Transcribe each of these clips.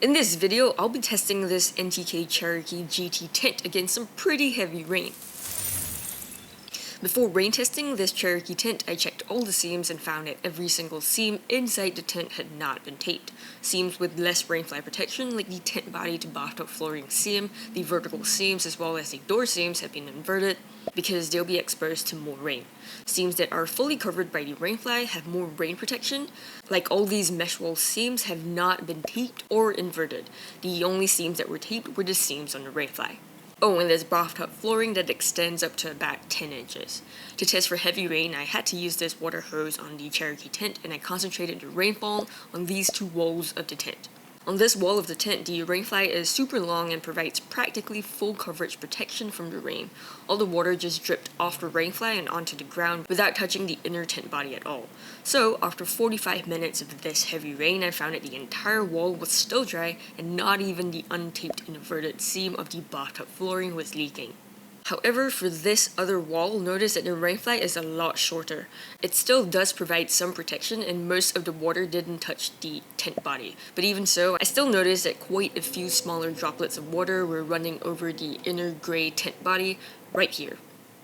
In this video, I'll be testing this NTK Cherokee GT tent against some pretty heavy rain. Before rain testing this Cherokee tent, I checked all the seams and found that every single seam inside the tent had not been taped. Seams with less rainfly protection, like the tent body to bathtub flooring seam, the vertical seams as well as the door seams have been inverted because they'll be exposed to more rain. Seams that are fully covered by the rainfly have more rain protection. Like all these mesh wall seams have not been taped or inverted. The only seams that were taped were the seams on the rainfly. Oh, and there's bathtub flooring that extends up to about 10 inches. To test for heavy rain, I had to use this water hose on the Cherokee tent, and I concentrated the rainfall on these two walls of the tent. On this wall of the tent, the rainfly is super long and provides practically full coverage protection from the rain. All the water just dripped off the rainfly and onto the ground without touching the inner tent body at all. So, after 45 minutes of this heavy rain, I found that the entire wall was still dry and not even the untaped inverted seam of the bathtub flooring was leaking. However, for this other wall, notice that the rainfly is a lot shorter. It still does provide some protection and most of the water didn't touch the tent body. But even so, I still noticed that quite a few smaller droplets of water were running over the inner gray tent body right here.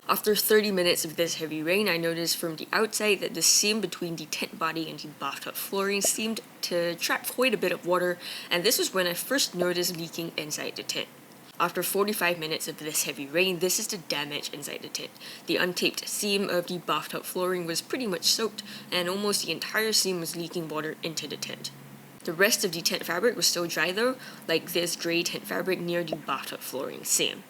After 30 minutes of this heavy rain, I noticed from the outside that the seam between the tent body and the bathtub flooring seemed to trap quite a bit of water, and this was when I first noticed leaking inside the tent. After 45 minutes of this heavy rain, this is the damage inside the tent. The untaped seam of the bathtub flooring was pretty much soaked, and almost the entire seam was leaking water into the tent. The rest of the tent fabric was still dry though, like this gray tent fabric near the bathtub flooring seam.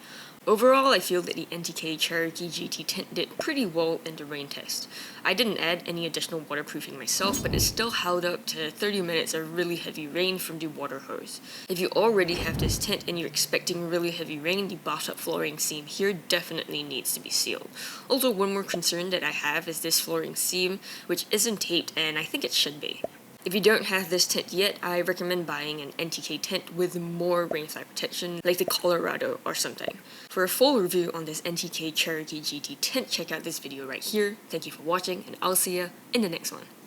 Overall, I feel that the NTK Cherokee GT tent did pretty well in the rain test. I didn't add any additional waterproofing myself, but it still held up to 30 minutes of really heavy rain from the water hose. If you already have this tent and you're expecting really heavy rain, the bathtub flooring seam here definitely needs to be sealed. Also, one more concern that I have is this flooring seam, which isn't taped, and I think it should be. If you don't have this tent yet, I recommend buying an NTK tent with more rainfly protection, like the Colorado or something. For a full review on this NTK Cherokee GT tent, check out this video right here. Thank you for watching, and I'll see you in the next one.